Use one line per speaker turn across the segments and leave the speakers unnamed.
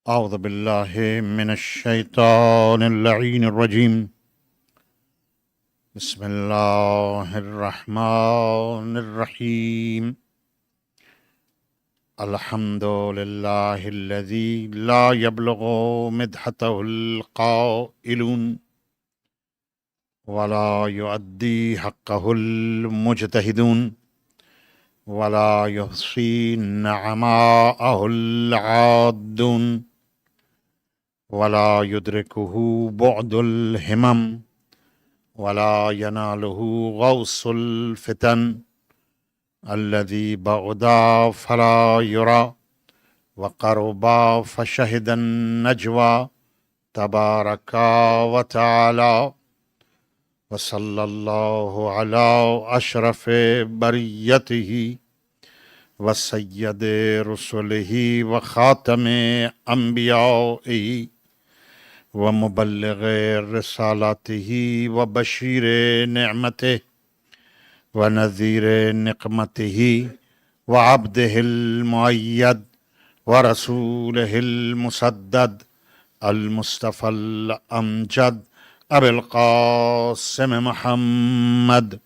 أعوذ بالله من الشيطان اللعين الرجيم. بسم الله الرحمن الرحيم. الحمد لله الذي لا يبلغ مدحته القائلون ولا يؤدي حقه المجتهدون ولا يحصي نعماءه العادون ولا يدركه بعد الهمم ولا يناله غوص الفتن الذي بعدا فلا يرى وقربا فشهد النجوى تبارك وتعالى وصلى الله على أشرف بريته وسيد رسله وخاتم أنبيائه ومبلغ رسالاته وبشير نعمته ونذير نقمته وعبده المؤيد ورسوله المسدد المصطفى الأمجد أبي القاسم محمد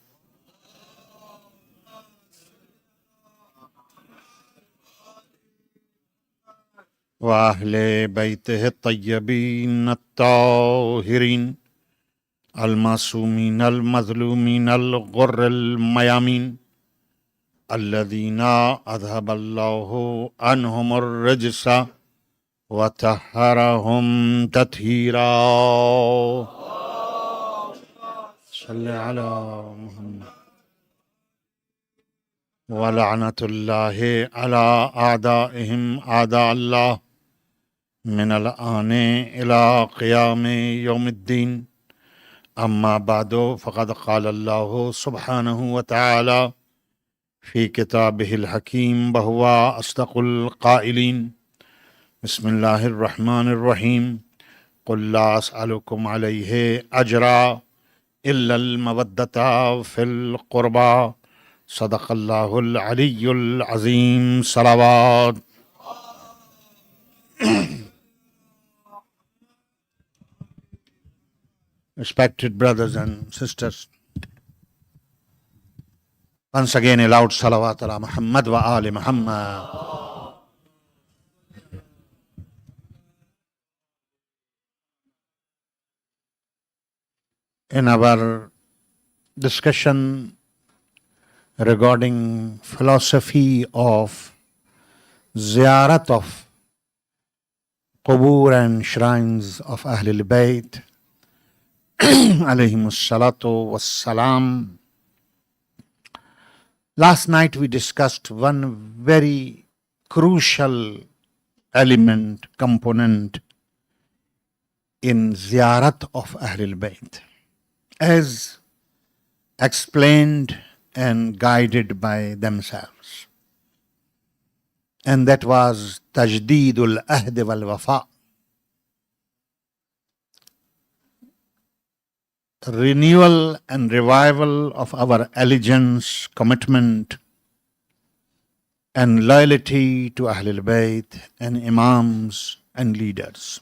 وأهل بيته الطيبين الطاهرين المعصومين المظلومين الغر الميامين الذين أذهب الله عنهم الرجس وطهرهم تطهيرا. صل على محمد. ولعنة الله على أعدائهم أعداء الله من الآن إلى قيام يوم الدين. أما بعد فقد قال الله سبحانه وتعالى في كتابه الحكيم وهو أصدق القائلين. بسم الله الرحمن الرحيم. قل لا أسألكم عليه أجرا إلا المودة في القربى. صدق الله العلي العظيم. صلوات. Respected brothers and sisters, once again a loud salawat ala Muhammad wa ali Muhammad. In our discussion regarding philosophy of ziyarat of qubur and shrines of Ahlul Bayt alayhimus salatu wassalam. Last night we discussed one very crucial element, component in ziyarat of Ahlul Bayt, as explained and guided by themselves. And that was Tajdeedul Ahd wal Wafa, renewal and revival of our allegiance, commitment, and loyalty to Ahlul Bayt and Imams and leaders.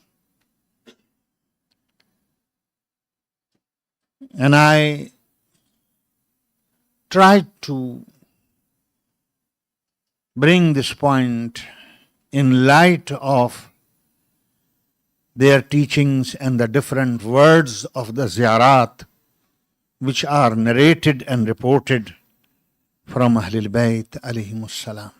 And I tried to bring this point in light of their teachings and the different words of the ziyarat which are narrated and reported from Ahlul Bayt alayhimus salam.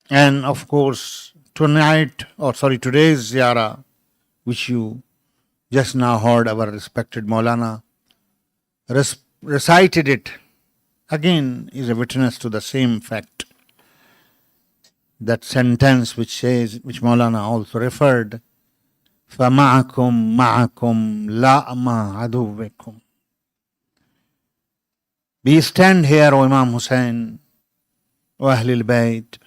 And of course today's ziyarah, which you just now heard our respected Maulana recited it, again is a witness to the same fact. That sentence which says, which Maulana also referred, فَمَعَكُمْ مَعَكُمْ لَا مَا عَدُوِّكُمْ. We stand here, O Imam Hussain, O Ahlul Bayt,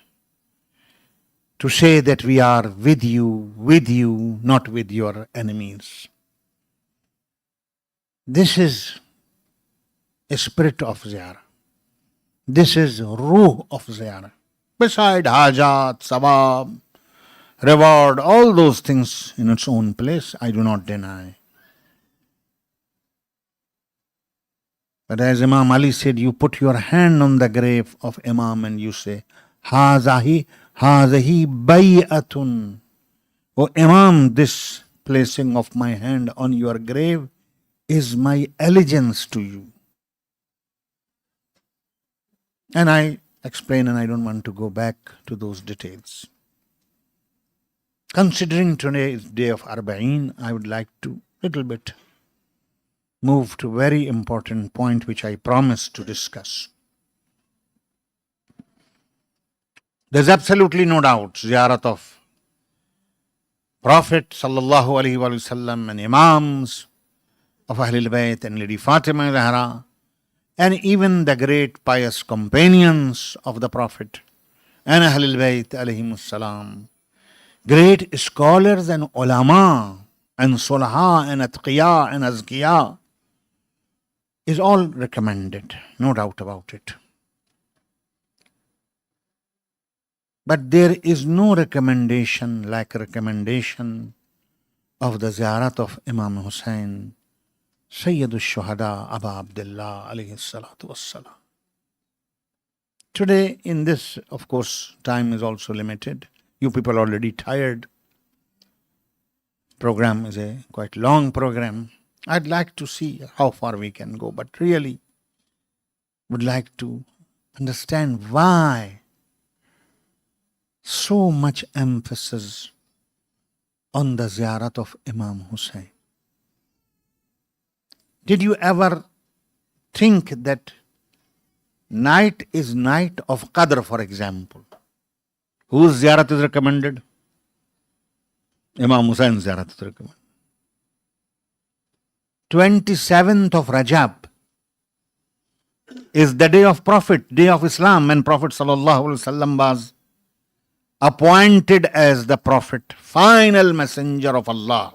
to say that we are with you, not with your enemies. This is a spirit of ziyarah. This is ruh of ziyarah. Beside hajat, sawab, reward, all those things in its own place, I do not deny. But as Imam Ali said, you put your hand on the grave of Imam and you say, Hazahi bay'atun. O Imam, this placing of my hand on your grave is my allegiance to you. And I explain, and I don't want to go back to those details. Considering today's day of Arba'een, I would like to little bit move to a very important point which I promised to discuss. There's absolutely no doubt ziyarat of Prophet sallallahu alaihi wasallam and Imams of Ahlul Bayt and Lady Fatima Zahra and even the great pious companions of the Prophet and Ahlul Bayt alayhimus salam, great scholars and ulama and sulaha and atqiya and azkiya is all recommended, no doubt about it. But there is no recommendation like recommendation of the ziyarat of Imam Hussain, Sayyid al-Shuhada, Aba Abdullah alayhi salatu wassalam. Today, in this, of course, time is also limited. You people are already tired. Program is a quite long program. I'd like to see how far we can go, but really would like to understand why so much emphasis on the ziyarat of Imam Hussain. Did you ever think that night is night of Qadr, for example? Whose ziyarat is recommended? Imam Hussein's ziyarat is recommended. 27th of Rajab is the day of Prophet, day of Islam, when Prophet sallallahu alaihi wasallam was appointed as the Prophet, final messenger of Allah,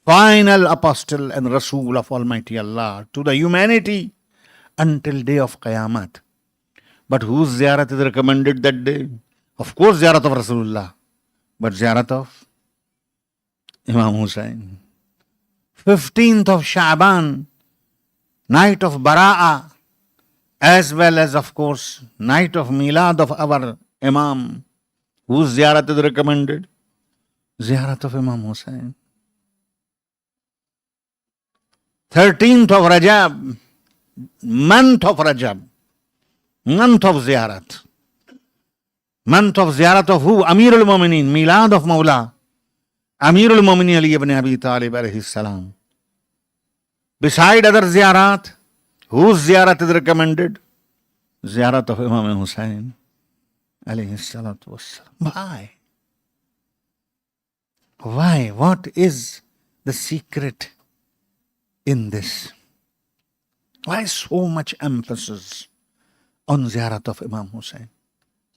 final apostle and Rasul of Almighty Allah to the humanity until day of Qiyamah. But whose ziyarat is recommended that day? Of course, ziyarat of Rasulullah, but ziyarat of Imam Hussain. 15th of Sha'ban, night of Bara'a, as well as, of course, night of Milad of our Imam. Whose ziyarat is recommended? Ziyarat of Imam Hussain. 13th of Rajab, month of Rajab, month of ziyarat. Month of ziyarat of who? Amirul Mu'minin, Milad of Maula, Amirul Mu'minin Ali ibn Abi Talib alayhi salam. Beside other ziyarat, whose ziyarat is recommended? Ziyarat of Imam Hussain alayhi salatu wassalam. Why? Why? What is the secret in this? Why so much emphasis on ziyarat of Imam Hussain?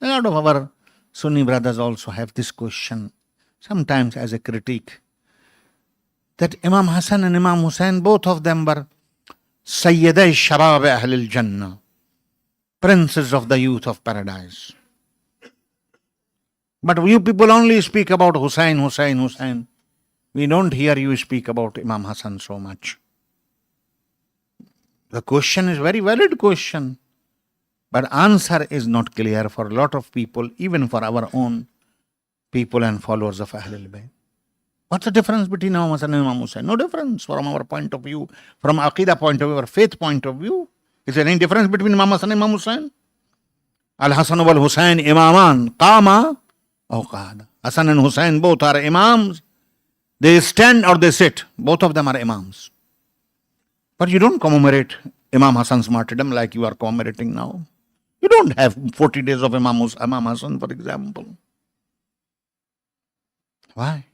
A lot of our Sunni brothers also have this question, sometimes as a critique, that Imam Hassan and Imam Hussain, both of them were Sayyiday Shabab Ahlil Jannah, princes of the youth of paradise. But you people only speak about Hussain, Hussain, Hussain. We don't hear you speak about Imam Hassan so much. The question is very valid question, but answer is not clear for a lot of people, even for our own people and followers of Ahlul Bayt. What's the difference between Imam Hassan and Imam Hussain? No difference from our point of view, from Aqidah point of view, or faith point of view. Is there any difference between Imam Hassan and Imam Hussain? Al-Hassan wal Hussain imaman qama aw qada. Hassan and Hussain both are imams. They stand or they sit. Both of them are imams. But you don't commemorate Imam Hassan's martyrdom like you are commemorating now. You don't have 40 days of Imam Hassan, for example. Why?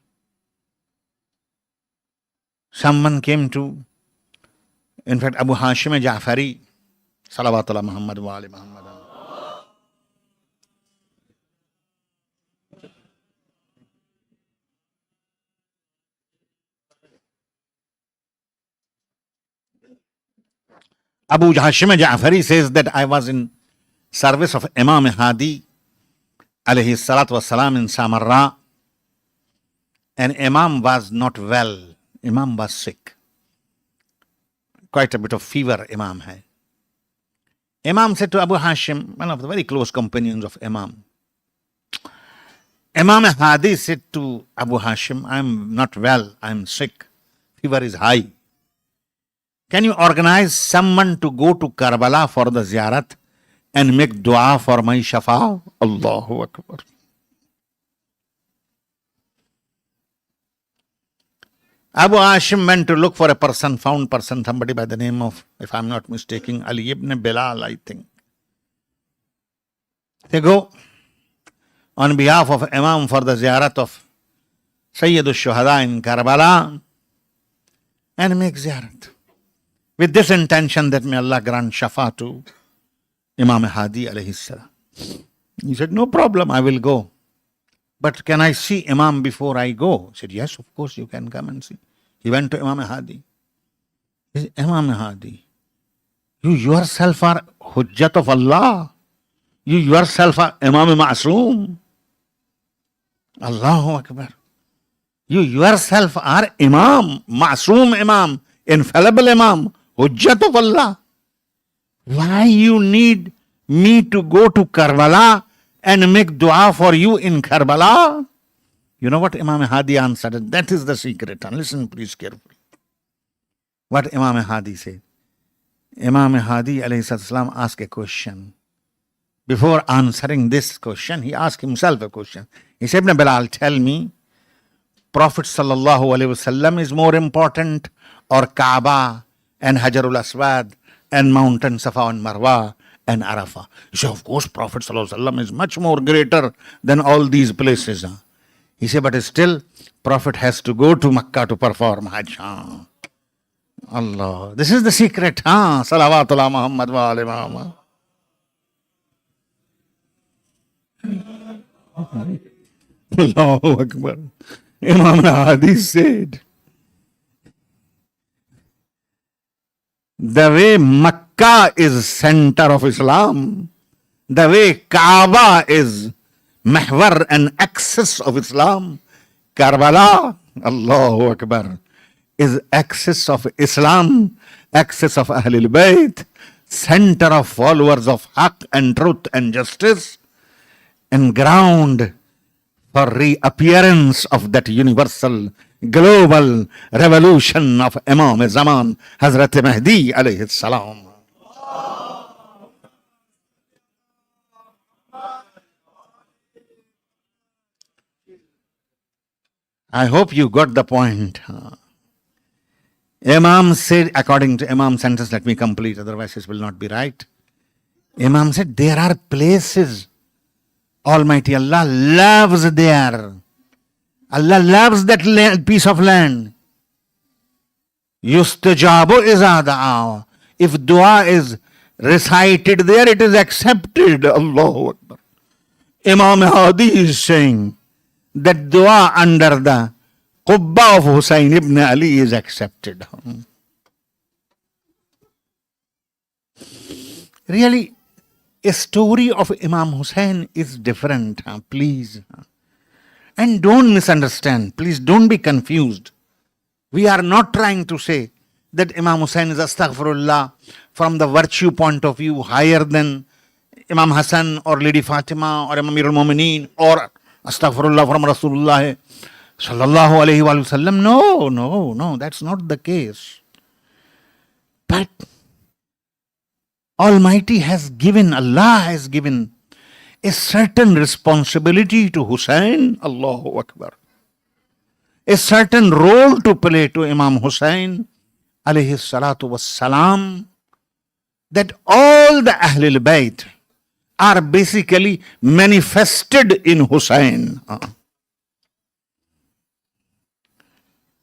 Someone came to, in fact, Abu Hashim Ja'fari, Salawatullah Muhammad wa ali Muhammad. Abu Hashim Ja'fari says that I was in service of Imam Hadi alayhi salatu wasalam in Samarra, and Imam was not well. Imam was sick. Quite a bit of fever Imam had. Imam said to Abu Hashim, one of the very close companions of Imam, Imam Hadi said to Abu Hashim, I am not well, I am sick, fever is high. Can you organize someone to go to Karbala for the ziyarat and make dua for my shafa? Allahu Akbar. Abu Hashim went to look for a person, found person, somebody by the name of, if I am not mistaken, Ali ibn Bilal, I think. They go on behalf of Imam for the ziyarat of Syed al-Shuhada in Karbala and make ziyarat. With this intention that may Allah grant shafa to Imam Hadi alayhi salam. He said, no problem, I will go. But can I see Imam before I go? He said, yes, of course, you can come and see. He went to Imam Hadi. He said, Imam Hadi, you yourself are Hujjat of Allah. You yourself are Imam Ma'soom. Allahu Akbar. You yourself are Imam, Ma'soom Imam, infallible Imam, Hujjat of Allah. Why you need me to go to Karbala and make dua for you in Karbala? You know what Imam Hadi answered? That is the secret. And listen please carefully. What Imam Hadi said. Imam Hadi alayhi salam asked a question. Before answering this question, he asked himself a question. He said, Ibn Bilal, tell me, Prophet sallallahu alaihi wasallam is more important, or Kaaba and Hajarul Aswad and mountain Safa and Marwa and Arafah? He said, of course, Prophet sallallahu alaihi wasallam is much more greater than all these places. He said, but still, Prophet has to go to Makkah to perform Hajj. Allah. This is the secret. Salawatullah Muhammad wa ali Muhammad. Allahu Akbar. Imam Hadi said, the way Makkah is center of Islam, the way Kaaba is mahwar and axis of Islam, Karbala, Allahu Akbar, is axis of Islam, axis of Ahlul Bayt, center of followers of Haqq and truth and justice, and ground for reappearance of that universal global revolution of Imam Zaman, Hazrat Mahdi alayhi salam. I hope you got the point. Imam said, according to Imam's sentence, let me complete, otherwise this will not be right. Imam said, there are places Almighty Allah loves there. Allah loves that piece of land. Yustajabu iza da'a. If dua is recited there, it is accepted. Allahu Akbar. Imam Hadi is saying that dua under the Qubba of Hussain ibn Ali is accepted. Really, a story of Imam Hussain is different, please. And don't misunderstand, please don't be confused. We are not trying to say that Imam Hussain is astaghfirullah from the virtue point of view higher than Imam Hassan or Lady Fatima or Imam al-Mu'mineen or astaghfirullah from Rasulullah sallallahu alayhi wa sallam. No, that's not the case. But Almighty has given, Allah has given a certain responsibility to Hussain, Allahu Akbar. A certain role to play to Imam Hussain, alayhi salatu was salam, that all the Ahlul Bayt are basically manifested in Hussain.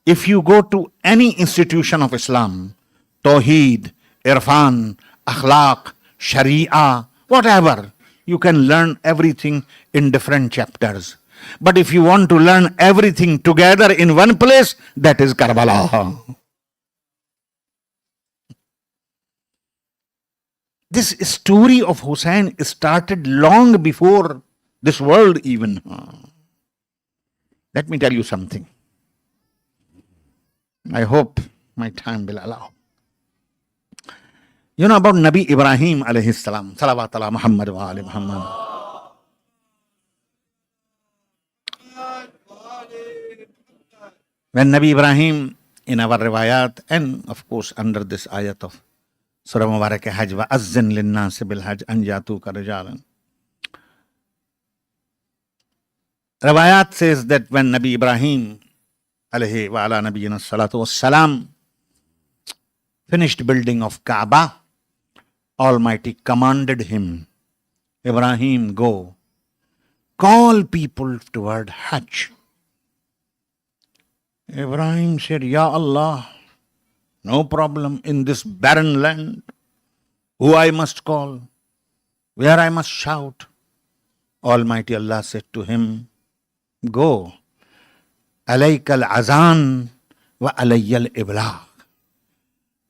If you go to any institution of Islam, Tawheed, Irfan, Akhlaq, Sharia, whatever, you can learn everything in different chapters. But if you want to learn everything together in one place, that is Karbala. 。 . 。 . 。 . 。 . 。 . 。 . 。 . 。 . 。 . 。 . 。 . 。 . . 。 . 。 . . 。 . 。 . 。 . 。 . 。 . 。 . 。 . 。 . 。 . 。 . 。 . 。 . 。 . 。This story of Hussein started long before this world even. Let me tell you something. I hope my time will allow. You know about Nabi Ibrahim alayhi salam. Salawat ala Muhammad wa ali Muhammad. When Nabi Ibrahim, in our riwayat, and of course under this ayat of Surah Mubarak Hajj, wa azzin linnasi bil hajj an yatuka rijalan. Riwayat says that when Nabi Ibrahim alayhi wa ala nabiyyina salatu wassalam finished building of Kaaba, Almighty commanded him, Ibrahim, go, call people toward Hajj. Ibrahim said, Ya Allah, no problem in this barren land. Who I must call? Where I must shout? Almighty Allah said to him, go. Alayka al-azan wa alayya al-iblagh.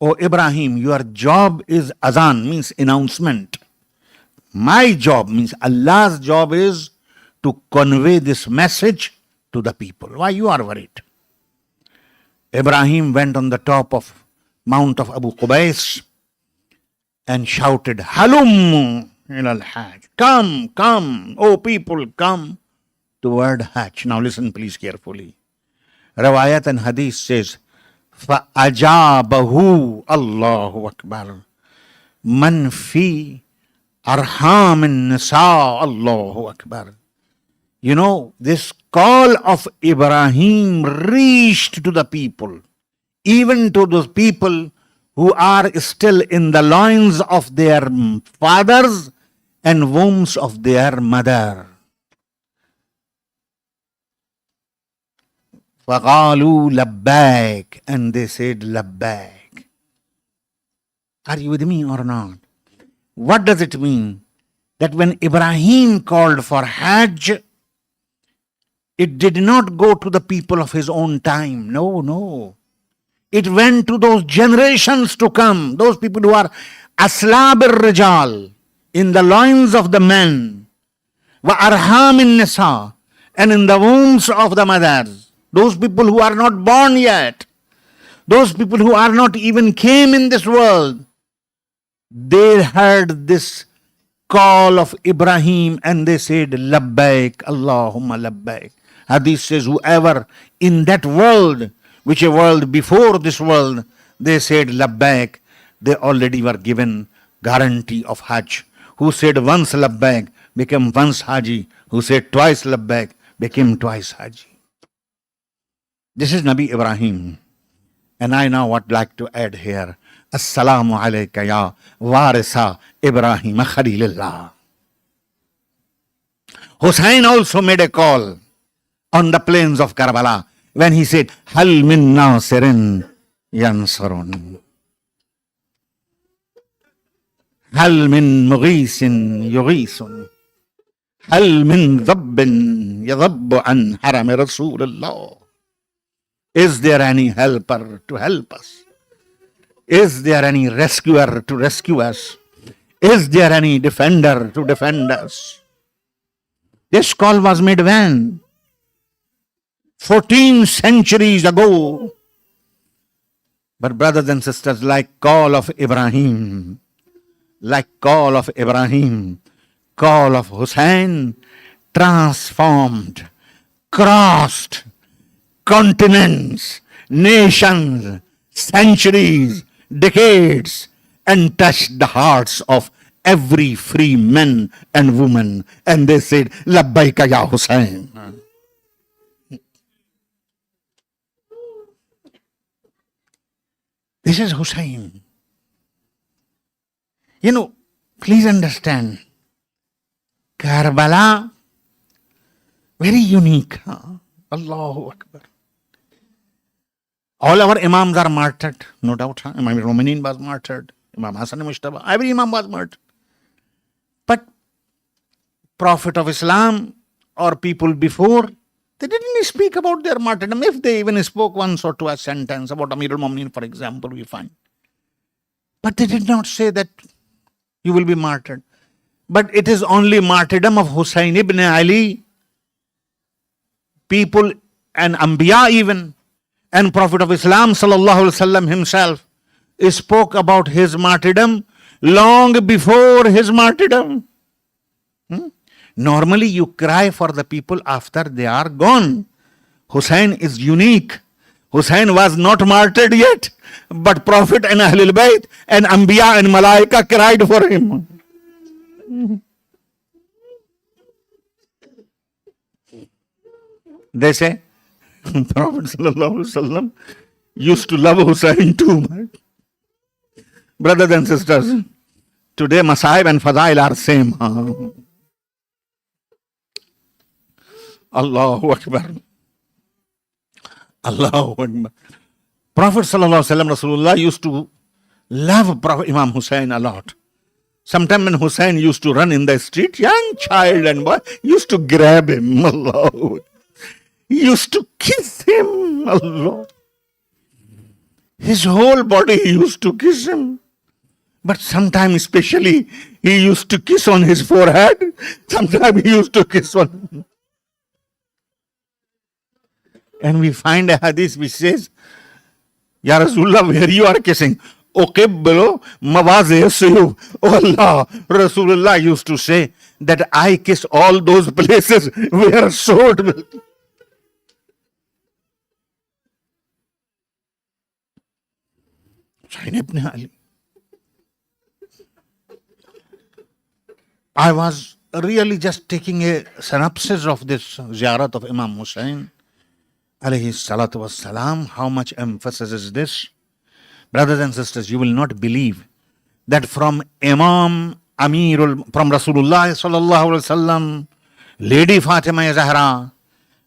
O Ibrahim, your job is azan, means announcement. My job, means Allah's job, is to convey this message to the people. Why you are worried? Ibrahim went on the top of Mount of Abu Qubais and shouted, Halum ilal Hajj. Come, come, O people, come toward Hajj. Now listen please carefully. Riwayat and Hadith says, فَأَجَابَهُ Allahu Akbar man fi arham an-nisa Allahu Akbar. You know, this call of Ibrahim reached to the people, even to those people who are still in the loins of their fathers and wombs of their mother. فَقَالُوا لَبَّيْكَ, and they said لَبَّيْكَ. Are you with me or not? What does it mean? That when Ibrahim called for Hajj, it did not go to the people of his own time. No, no. It went to those generations to come, those people who are aslab al-rijal, in the loins of the men, wa arham in-nisa, and in the wombs of the mothers. Those people who are not born yet, those people who are not even came in this world, they heard this call of Ibrahim and they said, Labbaik, Allahumma Labbaik. Hadith says, whoever in that world, which a world before this world, they said Labbaik, they already were given guarantee of Hajj. Who said once Labbaik became once Haji. Who said twice Labbaik became twice Haji. This is Nabi Ibrahim. And I now would like to add here, Assalamu alayka ya warisa Ibrahim Khalilullah. Hussein also made a call on the plains of Karbala when he said, Hal min nasirin yansarun. Hal min mughisin yughisun. Hal min dhabbin yadhabbu an harami Rasulullah. Is there any helper to help us? Is there any rescuer to rescue us? Is there any defender to defend us? This call was made when? 14 centuries ago. But brothers and sisters, like call of Ibrahim, call of Hussein, transformed, crossed continents, nations, centuries, decades, and touched the hearts of every free man and woman. And they said, Labbaika ya Hussein. This is Hussein. You know, please understand, Karbala, very unique. Allahu Akbar. All our Imams are martyred, no doubt. Imam Romanian was martyred, Imam Hassan Mushtaba, every Imam was martyred. But Prophet of Islam or people before, they didn't speak about their martyrdom. If they even spoke once or twice sentence about Amir al-Mu'minin, for example, we find. But they did not say that You will be martyred. But it is only martyrdom of Hussein ibn Ali, people and Anbiya even, and Prophet of Islam sallallahu alaihi wasallam himself spoke about his martyrdom long before his martyrdom. Normally you cry for the people after they are gone. Hussein is unique. Hussein was not martyred yet, but Prophet and Ahlul Bayt and Anbiya and Malaika cried for him. They say Prophet sallallahu alaihi wasallam used to love Hussein too much. Brothers and sisters, today Masaib and Fadail are same. Allahu Akbar. Allahu Akbar. Prophet sallallahu alaihi wasallam, Rasulullah used to love Prophet Imam Hussein a lot. Sometimes when Hussein used to run in the street, young child and boy used to grab him. Allah. He used to kiss him. Allah. His whole body he used to kiss him. But sometimes especially he used to kiss on his forehead. Sometimes he used to kiss on. And we find a hadith which says, Ya Rasulullah, where you are kissing? Uqiblu mawazi'u. Oh Allah, Rasulullah used to say that I kiss all those places where sword will. Syed ibn Ali. I was really just taking a synopsis of this ziyarat of Imam Hussein alayhi salatu wassalam. How much emphasis is this? Brothers and sisters, you will not believe that from from Rasulullah sallallahu alaihi wasallam, Lady Fatima Zahra,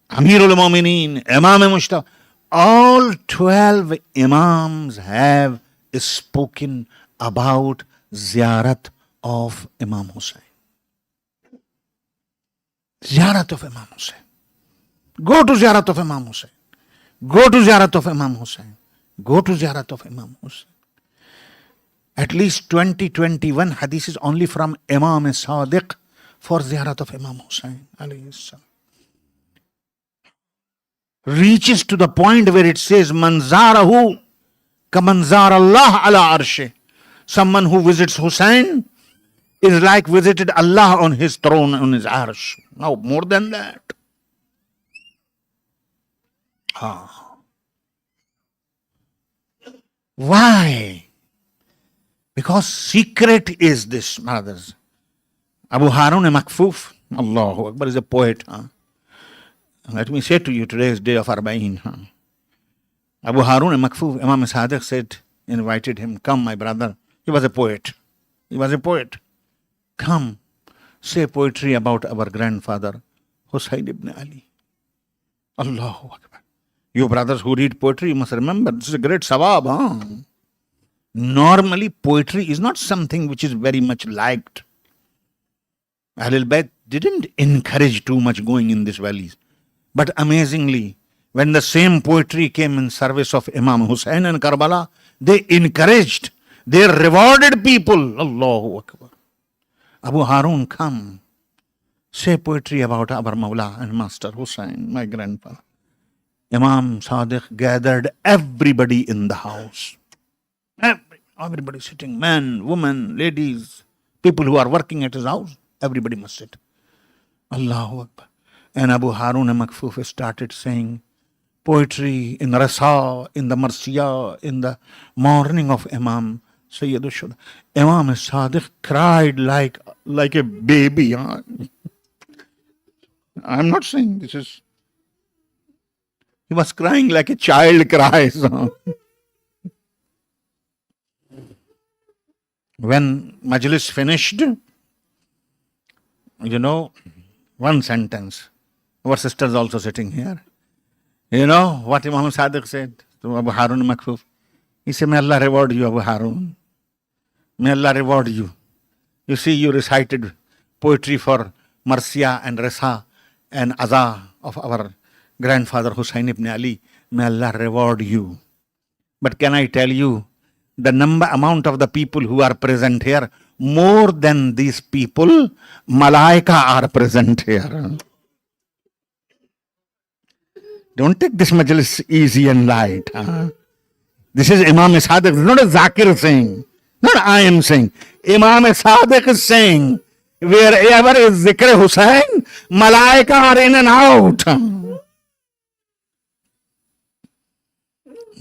Amirul Mu'mineen, Imam Mushtafa, all 12 Imams have spoken about ziyarat of Imam Hussein. Ziyarat of Imam Hussein. Go to ziyarat of Imam Hussein. Go to ziyarat of Imam Hussein. Go to ziyarat of Imam Hussein. At least 21 hadiths only from Imam Sadiq for ziyarat of Imam Hussein alayhi salam. Reaches to the point where it says, Manzarahu kamanzar Allah ala arshi. Someone who visits Hussein is like visited Allah on his throne, on his arsh. Now, more than that. Why? Because secret is this, brothers. Abu Harun Makfuf, Allahu Akbar, is a poet. Let me say to you, today is day of Arba'in. Abu Harun Makfuf, Imam Sadiq said, invited him, come my brother. He was a poet. He was a poet. Come, say poetry about our grandfather, Hussein ibn Ali. Allahu Akbar. You brothers who read poetry, you must remember, this is a great sawab. Normally, poetry is not something which is very much liked. Ahlul Bayt didn't encourage too much going in these valleys. But amazingly, when the same poetry came in service of Imam Hussein and Karbala, they encouraged, they rewarded people. Allahu Akbar. Abu Harun, come, say poetry about our Mawla and Master Hussein, my grandfather. Imam Sadiq gathered everybody in the house. Everybody sitting, men, women, ladies, people who are working at his house, everybody must sit. Allahu Akbar. And Abu Harun Makfuf started saying poetry in Rasa, in the Marsiya, in the morning of Imam Sayyid Shuda. Imam Sadiq cried like a baby. I'm not saying this is. He was crying like a child cries. When Majlis finished, one sentence. Our sisters also sitting here. You know what Imam Sadiq said to Abu Harun Makfuf? He said, may Allah reward you, Abu Harun. May Allah reward you. You see, you recited poetry for Marsiya and Rasa and Aza of our grandfather Hussein ibn Ali. May Allah reward you. But can I tell you the amount of the people who are present here, more than these people, Malaika are present here. Don't take this majlis easy and light. This is Imam Sadiq, not a Zakir saying, not I am saying. Imam Sadiq is saying, wherever is Zikr Hussain, Malaika are in and out.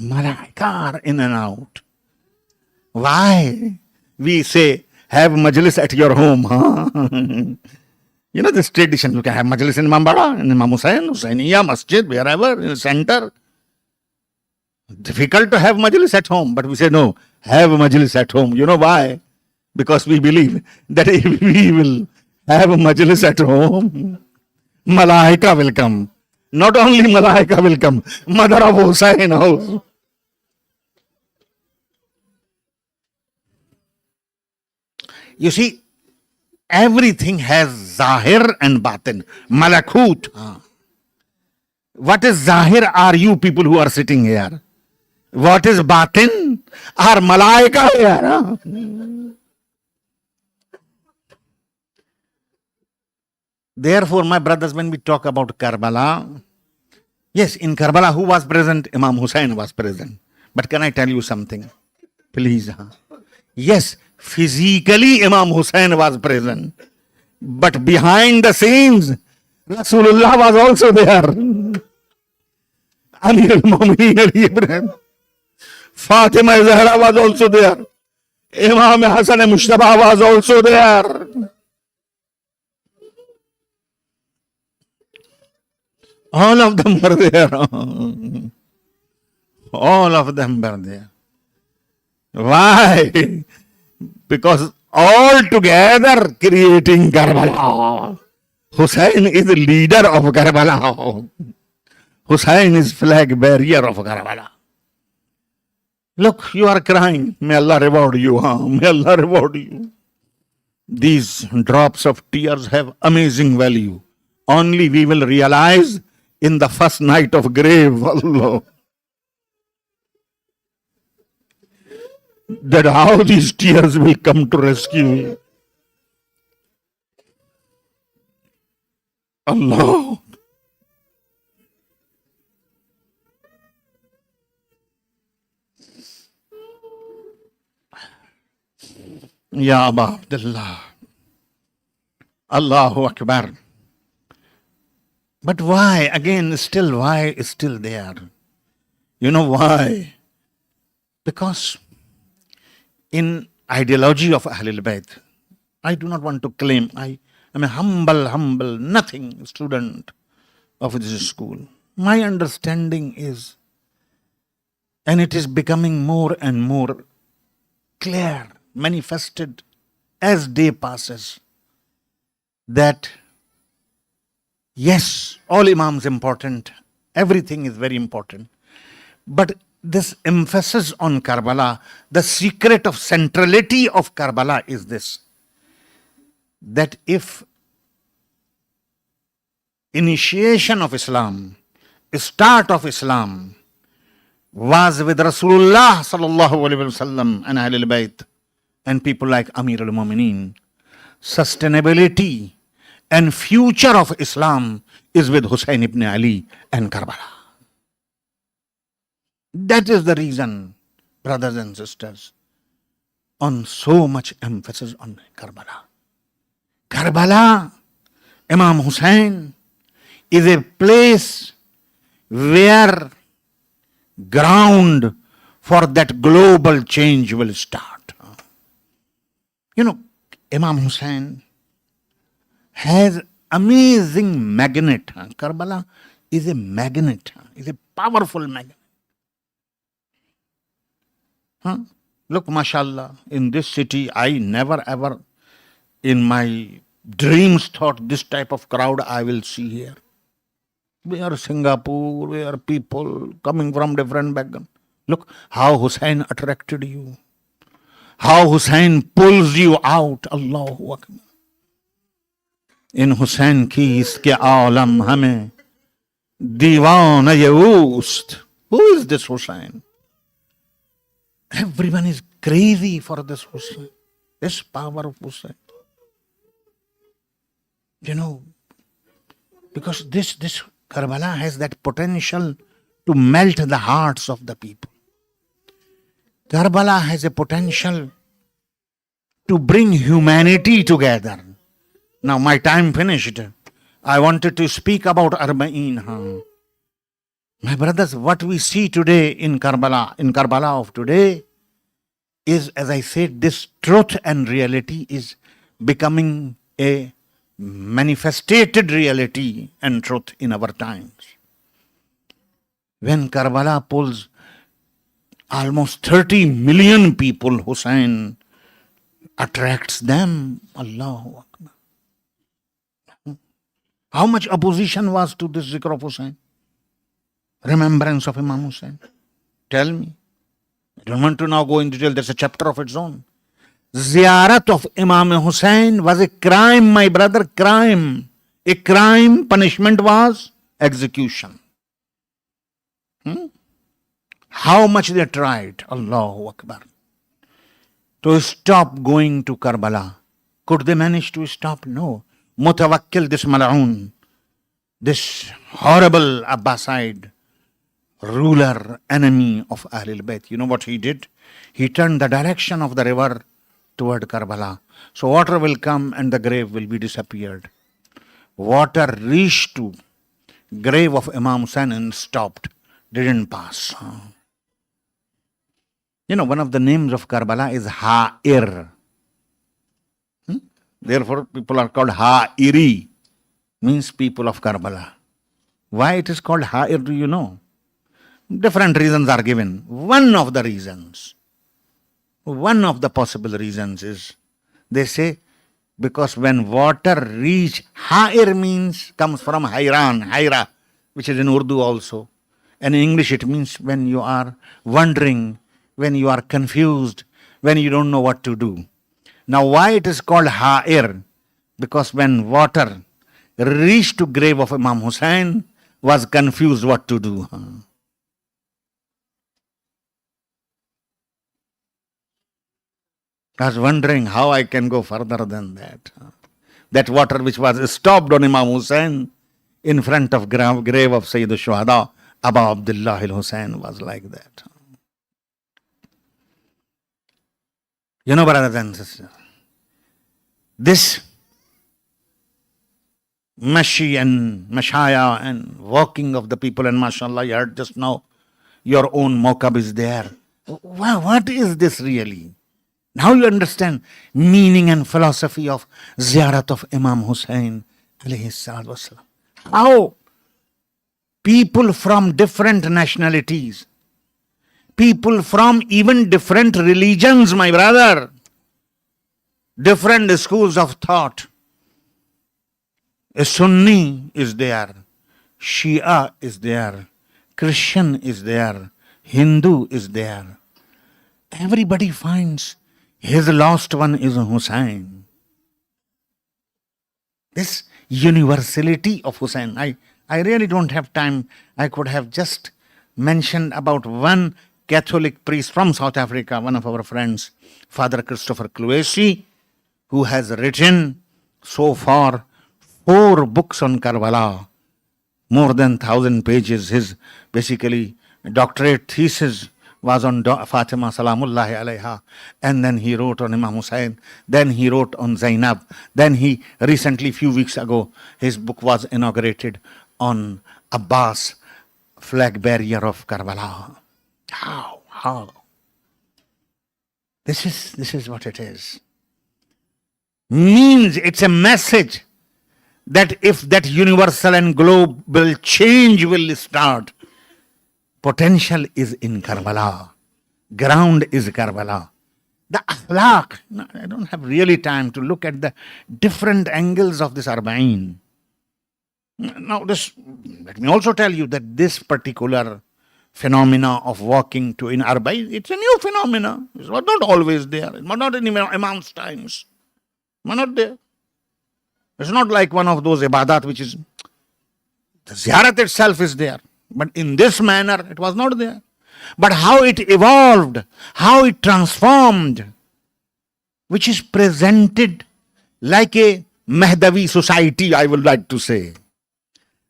Malaika are in and out. Why? We say, have majlis at your home. Huh? You know this tradition, you can have majlis in Mambara, in Imam Hussain, Husainiya, Masjid, wherever, in the center. Difficult to have majlis at home, but we say no, have majlis at home. You know why? Because we believe that if we will have a majlis at home, Malaika will come. Not only Malaika will come, Mother of Hussain also. You see, everything has Zahir and Batin. Malakut. What is Zahir are you people who are sitting here. What is Batin are Malaika here. Therefore, my brothers, when we talk about Karbala, yes, in Karbala, who was present? Imam Hussain was present. But can I tell you something? Please. Yes, physically Imam Hussain was present. But behind the scenes, Rasulullah was also there. Ali al-Mu'mineen Ali Ibrahim. Fatima Zahra was also there. Imam Hassan Mushtaba was also there. All of them were there. All of them were there. Why? Because all together creating Karbala. Hussain is the leader of Karbala. Hussain is flag bearer of Karbala. Look, you are crying. May Allah reward you. May Allah reward you. These drops of tears have amazing value. Only we will realize in the first night of grave, Allah, that how these tears will come to rescue you. Allah. Ya Aba Abdullah. Allahu Akbar. But why? Again, still, why is still there? You know why? Because in ideology of Ahlul Bayt, I do not want to claim, I am a humble, nothing student of this school. My understanding is, and it is becoming more and more clear, manifested as day passes, that yes, all Imams important, everything is very important, but this emphasis on Karbala, the secret of centrality of Karbala is this, that if initiation of Islam, start of Islam was with Rasulullah sallallahu alaihi wasallam and Ahlul Bayt and people like Amir al-Mu'mineen, sustainability and future of Islam is with Hussain ibn Ali and Karbala. That is the reason, brothers and sisters, on so much emphasis on Karbala. Karbala, Imam Hussain, is a place where ground for that global change will start. You know, Imam Hussain has amazing magnet. Karbala is a magnet, is a powerful magnet. Look, mashallah, in this city, I never ever in my dreams thought this type of crowd I will see here. We are Singapore, we are people coming from different backgrounds. Look how Hussain attracted you. How Hussain pulls you out. Allahu Akbar. In Hussain ki iske alam hame diwana ye oost. Who is this Hussain? Everyone is crazy for this Hussein, this power of Hussein. Because this Karbala has that potential to melt the hearts of the people. Karbala has a potential to bring humanity together. Now my time finished. I wanted to speak about Arba'een. My brothers, what we see today in Karbala of today is, as I said, this truth and reality is becoming a manifested reality and truth in our times. When Karbala pulls almost 30 million people, Hussein attracts them. Allahu Akbar. How much opposition was to this zikr of Hussein? Remembrance of Imam Hussein? Tell me. I don't want to now go in detail. There's a chapter of its own. Ziyarat of Imam Hussein was a crime, my brother, crime. A crime, punishment was execution. How much they tried, Allahu Akbar, to stop going to Karbala. Could they manage to stop? No. Mutawakkil, this mal'oon, this horrible Abbasid ruler, enemy of Ahlul Bayt. You know what he did? He turned the direction of the river toward Karbala. So water will come and the grave will be disappeared. Water reached to grave of Imam Hussain and stopped, didn't pass. One of the names of Karbala is Ha'ir. Therefore, people are called Ha'iri, means people of Karbala. Why it is called Ha'ir, do you know? Different reasons are given. One of the possible reasons is, they say, because when water reach, Ha'ir comes from Haira, which is in Urdu also. And in English it means when you are wondering, when you are confused, when you don't know what to do. Now why it is called Ha'ir? Because when water reached to grave of Imam Hussain, was confused what to do. I was wondering how I can go further than that. That water which was stopped on Imam Hussain in front of grave of Sayyid al-Shuhada, Abu Abdullah al-Hussain, was like that. Brothers and sisters, this mashi and mashaya and walking of the people, and mashallah, you heard just now, your own mokab is there. What is this really? Now you understand meaning and philosophy of ziyarat of Imam Hussain alayhi salatu wasalam. How people from different nationalities, people from even different religions, my brother, different schools of thought. A Sunni is there, Shia is there, Christian is there, Hindu is there. Everybody finds his lost one is Hussain. This universality of Hussain, I really don't have time. I could have just mentioned about one Catholic priest from South Africa, one of our friends, Father Christopher Kluesi, who has written so far 4 books on Karbala, more than 1,000 pages. His basically doctorate thesis was on Fatima Salamullahi alayha, and then he wrote on Imam Hussain, then he wrote on Zainab, then he recently, few weeks ago, his book was inaugurated on Abbas, flag bearer of Karbala. How? This is what it is. Means it's a message that if that universal and global change will start, potential is in Karbala. Ground is Karbala. The akhlaq. I don't have really time to look at the different angles of this Arba'een. Now, let me also tell you that this particular phenomena of walking to in Arba'een, it's a new phenomena. It's not always there. It's not in Imam's times. It's not there. It's not like one of those ibadat which is, the ziyarat itself is there. But in this manner, it was not there. but how it evolved, how it transformed, which is presented like a Mehdavi society, I would like to say.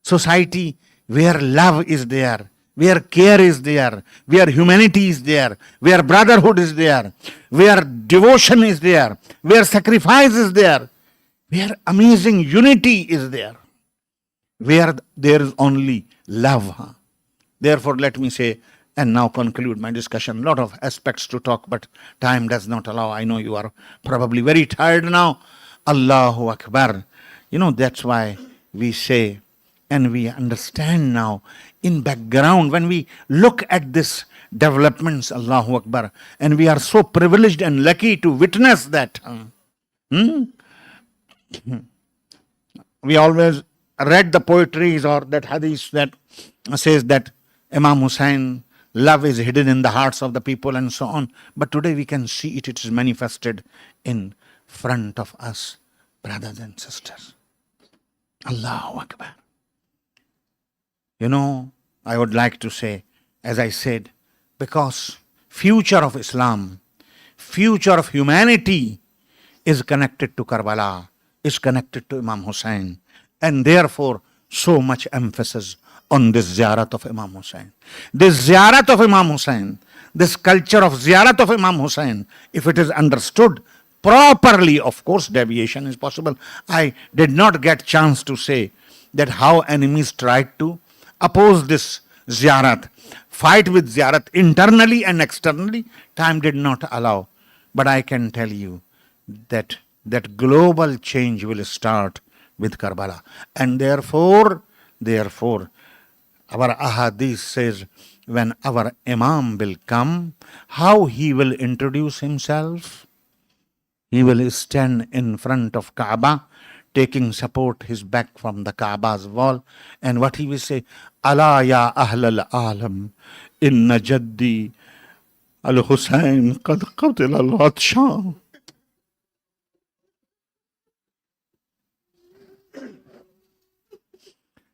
Society where love is there, where care is there, where humanity is there, where brotherhood is there, where devotion is there, where sacrifice is there, where amazing unity is there, where there is only love. Therefore, let me say, and now conclude my discussion. A lot of aspects to talk, but time does not allow. I know you are probably very tired now. Allahu Akbar. That's why we say, and we understand now in background when we look at this developments, Allahu Akbar, and we are so privileged and lucky to witness that. We always read the poetries or that hadith that says that Imam Hussein, love is hidden in the hearts of the people and so on. But today we can see it is manifested in front of us, brothers and sisters. Allahu Akbar. I would like to say, as I said, because future of Islam, future of humanity is connected to Karbala, is connected to Imam Hussein. And therefore, so much emphasis on this ziyarat of Imam Hussein. This ziyarat of Imam Hussein, this culture of ziyarat of Imam Hussein, if it is understood properly, of course, deviation is possible. I did not get chance to say that how enemies tried to oppose this ziyarat, fight with ziyarat internally and externally. Time did not allow. But I can tell you that global change will start with Karbala. And therefore, our ahadith says, when our Imam will come, how he will introduce himself? He will stand in front of Kaaba, taking support his back from the Kaaba's wall. And what he will say, Ala ya ahlal alam, inna jaddi al-Husayn qad qatil al-Atsha.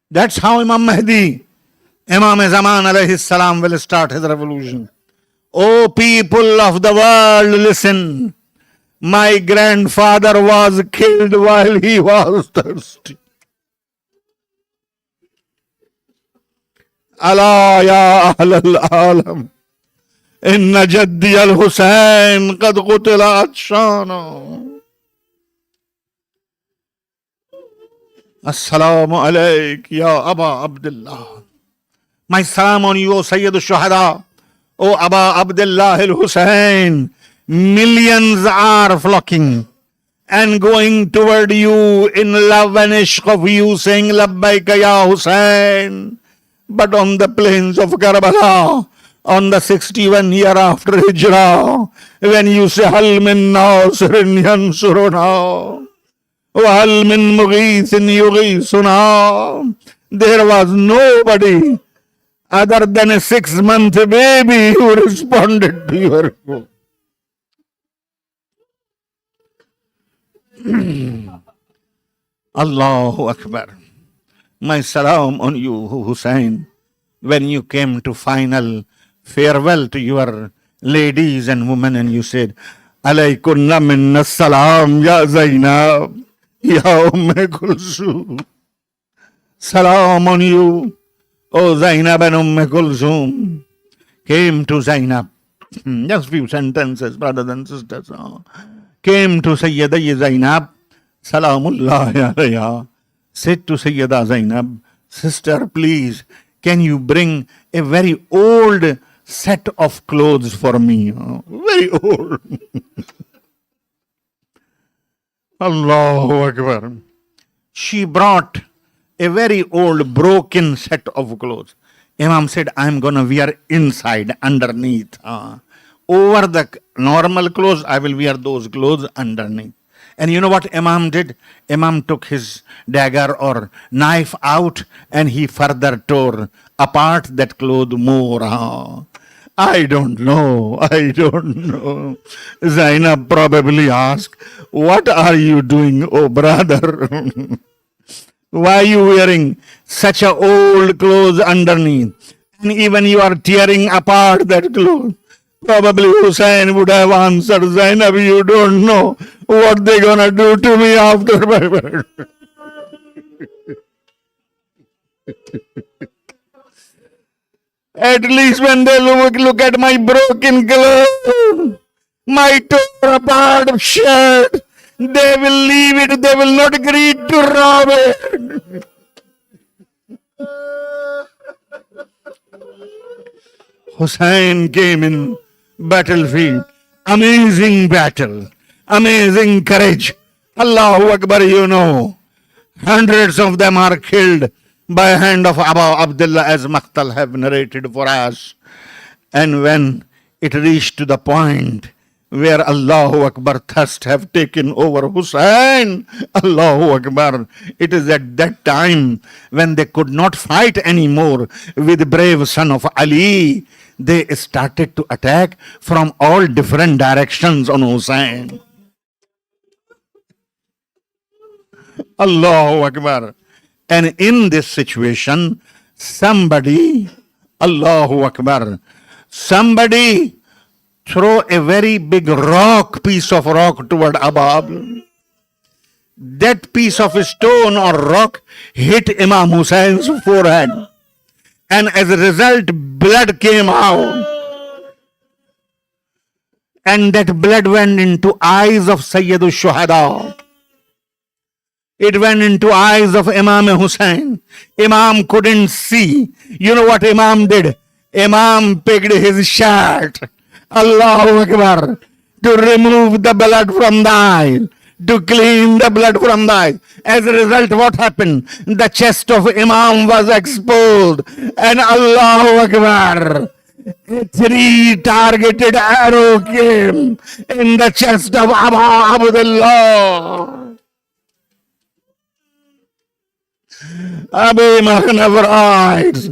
That's how Imam Mahdi, Imam Zaman alayhi salam, will start his revolution. O people of the world, listen. My grandfather was killed while he was thirsty. Ala ya ahlal alam, inna jaddi al-Husayn qad qutila atshana. Assalamu alayk ya Aba Abdullah. My salam on you, O Sayyid al-Shuhada, O Aba Abdullah al-Husayn. Millions are flocking and going toward you in love and ishq of you, saying Labbaika ya Husayn. But on the plains of Karbala, on the 61 year after Hijrah, when you say Hal min nasirin yansuruna wa hal min mughithin yughisuna, there was nobody other than a 6-month baby who responded to your call. Allahu Akbar. My salam on you, Hussein, when you came to final farewell to your ladies and women and you said, Alaykunna minna salam ya Zainab, ya Kulsum. Salam on you, O Zainab and Kulsum. Came to Zainab. Just few sentences, brothers and sisters. Came to Sayyida Zainab, Salamullah alayha, said to Sayyida Zainab, sister, please, can you bring a very old set of clothes for me? Very old. Allahu Akbar. She brought a very old broken set of clothes. Imam said, I'm going to wear inside, underneath. Over the normal clothes, I will wear those clothes underneath. And you know what Imam did? Imam took his dagger or knife out and he further tore apart that cloth more. I don't know. Zainab probably asked, what are you doing, oh brother? Why are you wearing such a old clothes underneath? And even you are tearing apart that cloth. Probably Hussein would have answered, Zainab, you don't know what they're gonna do to me after my birth. At least when they look at my broken clothes, my torn apart shirt, they will leave it, they will not agree to rob it. Hussein came in battlefield. Amazing battle. Amazing courage. Allahu Akbar, you know. Hundreds of them are killed by hand of Abu Abdullah, as Maqtal have narrated for us. And when it reached to the point where Allahu Akbar thirst have taken over Hussein, Allahu Akbar, it is at that time when they could not fight anymore with the brave son of Ali, they started to attack from all different directions on Hussein. Allahu Akbar. And in this situation, somebody, Allahu Akbar, somebody throw a very big piece of rock toward Abab. That piece of stone or rock hit Imam Hussein's forehead. And as a result, blood came out. And that blood went into eyes of Sayyidul Shuhada. It went into eyes of Imam Hussein. Imam couldn't see. You know what Imam did? Imam picked his shirt, Allahu Akbar, to remove the blood from the eye, to clean the blood from the eye. As a result, what happened? The chest of Imam was exposed, and Allahu Akbar, a 3-targeted arrow came in the chest of Abu Abdullah. Abu Mahnaf writes,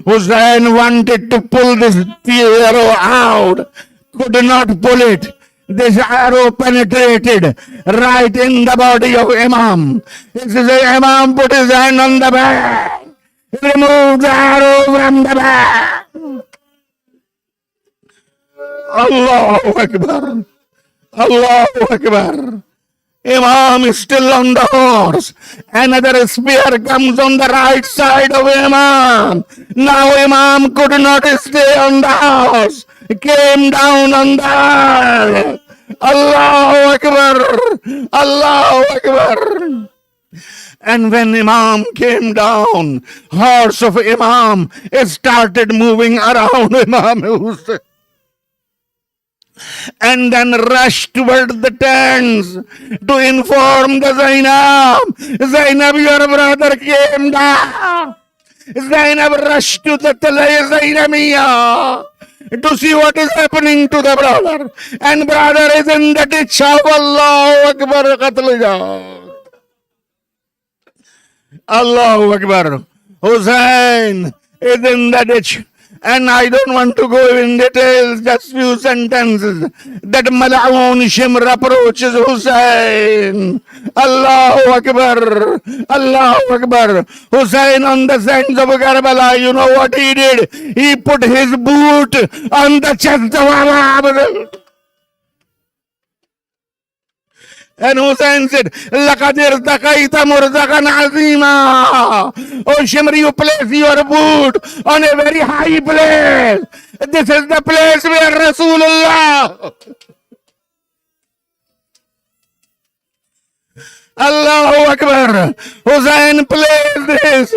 Hussein wanted to pull this arrow out, could not pull it. This arrow penetrated right in the body of Imam. He says, Imam put his hand on the back, removed the arrow from the back. Allahu Akbar. Allahu Akbar. Imam is still on the horse. Another spear comes on the right side of Imam. Now Imam could not stay on the horse. He came down on the earth. Allahu Akbar. Allahu Akbar. And when Imam came down, horse of Imam started moving around Imam Hussein. And then rushed toward the tents to inform the Zainab. Zainab, your brother came down. Zainab rushed to the Zainabiyya to see what is happening to the brother. And brother is in the ditch of Allahu Akbar. Allahu Akbar. Hussein is in the ditch. And I don't want to go in details, just few sentences. That Mal'oon Shimr approaches Hussein. Allahu Akbar. Allahu Akbar. Hussein on the sands of Karbala, you know what he did? He put his boot on the chest of Abdullah. And Hussein said, لَقَدْ ارْتَقَيْتَ مُرْتَقًا عَظِيمًا. Oh Shimr, you place your boot on a very high place. This is the place where Rasulullah. Allahu Akbar. Hussein placed this.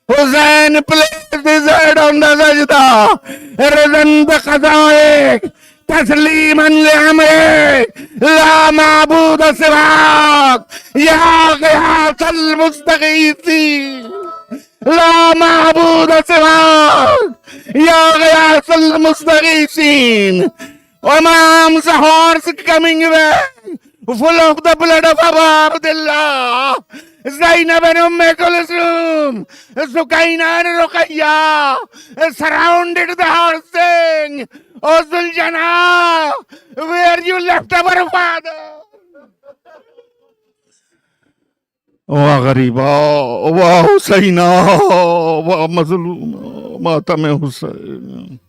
Hussein placed his head on the sajda. رَزَنْ بِقَضَائِكَ تسليما لأمرك لا معبود سواك يا غياث المستغيثين لا معبود سواك يا غياث المستغيثين. Imam's horse coming back full of the blood of Abu Abdullah. Zainab and Kulsum, Sukaina and Ruqayya surrounded the horse saying, O Zuljana, where you left our father? Wa Ghariba, wa Husaina, wa Mazluma. मातम हुसैन